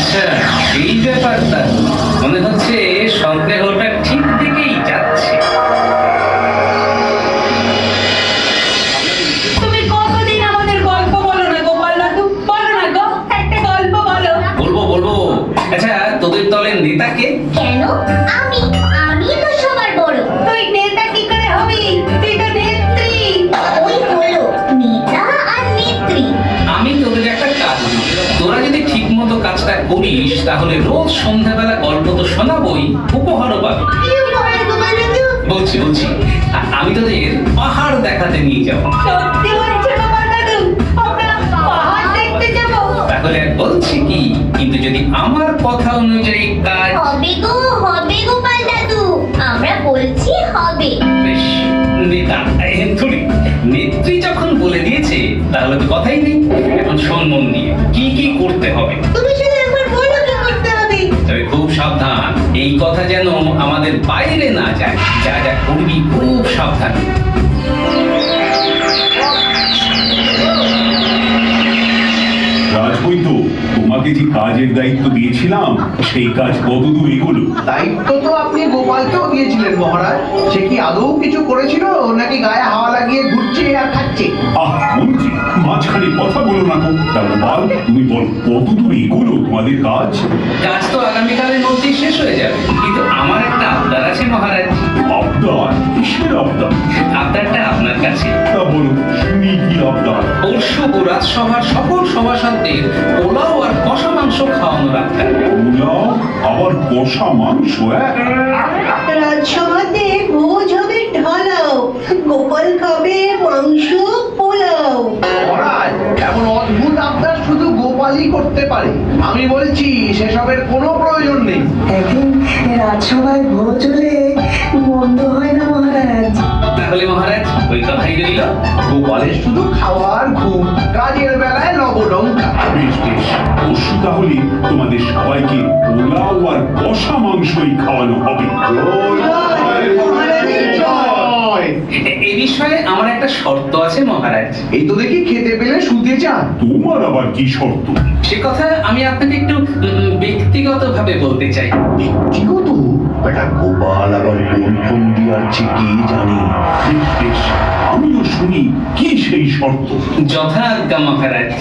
আচ্ছা, এই ব্যাপারটা মনে হচ্ছে সন্দেহটা ঠিক দিকেই যাচ্ছে। তুমি কতদিন আমাদের গল্প বলো না গোপাল দাদু, বলো না গো, একটা গল্প বলো। বলবো বলবো। আচ্ছা, তোদের দলের নেতাকে? কেন? আমি আমি তো সবার বড়। তুই নেতা কি করে হবি? তুই তো নেত্রী। ওই হলো নেতা আর নেত্রী। আমি তোদের একটা কাজ দিই। তোরা যদি ঠিক মতো কাজটা করিস তাহলে রোজ সন্ধ্যাবেলা গল্প তো শোনাবই, উপহারও পাবি। কি উপহার গোপাল দাদু? বলছি বলছি, আমি তোদের পাহাড় দেখাতে নিয়ে যাব। সত্যি বলছো গোপাল দাদু? আমরা পাহাড় দেখতে যাবো? তাহলে আর বলছি কি, কিন্তু যদি আমার কথা অনুযায়ী কাজ। হবে গো, হবে গোপাল দাদু, আমরা বলছি হবে। বেশ, নেতা ধরি, নেত্রী যখন বলে দিয়েছে তাহলে তো কথাই নেই। এখন শোন মন দিয়ে, কি কি করতে হবে। তুমি শুধু একবার বলো কি করতে হবে। তবে খুব সাবধান, এই কথা যেন আমাদের বাইরে না যায়। যা যা করবি খুব সাবধান। রাজবৈদ্য, তোমাকে যে কাজের দায়িত্ব দিয়েছিলাম সেই কাজ কতদূর এগোলো? দায়িত্ব তো আপনি গোপালকেও দিয়েছিলেন মহারাজ। সে কি আদৌ কিছু করেছিল নাকি গায়ে হাওয়া লাগিয়ে ঘুরছে আর খাচ্ছে? মন্ত্রী, মাঝখানে কথা বলো না তো। তা গোপাল, তুমি বল কতদূর এগোলো তোমাদের কাজ? কাজ তো আগামীকালের মধ্যেই শেষ হয়ে যাবে, কিন্তু আমার একটা আবদার আছে মহারাজ। আবদার? কিসের আবদার? আবদারটা আপনার কাছে। তা বলো, শুনি কি আবদার? পরশু রাজসভার সকল সভাসদদের পোলাও আর কষা মাংস খাওয়ানোর আবদার। পোলাও আবার কষা মাংস? রাজসভাতে ভোজ হবে ঢালাও, গোপাল খাবে মাংস পোলাও। মহারাজ, এমন অদ্ভুত আবদার শুধু গোপালই করতে পারে। আমি বলছি সেসবের কোনো প্রয়োজন নেই। একদিন রাজসভায় ভোজ হলে মন্দ হয় না মহারাজ। তাহলে মহারাজ ওই কথাই রইল। গোপালের শুধু খাওয়ার ঘুম, কাজের বেলায় লবডঙ্কা। বেশ বেশ, পরশু তাহলে তোমাদের সবাইকে পোলাও আর কষা মাংসই খাওয়ানো হবে। এ বিষয়ে আমার একটা শর্ত আছে মহারাজ। এই তো দেখি খেতে পেলে শুতে চান। তোমার আবার কি শর্ত? সে কথা আমি আপনাকে একটু ব্যক্তিগতভাবে বলতে চাই। ব্যক্তিগত? বেটা গোপাল আবার কোন ফোন দিয়াছে কে জানে। বেশ বেশ, আমিও শুনি কি সেই শর্ত। যথা আজ্ঞা মহারাজ।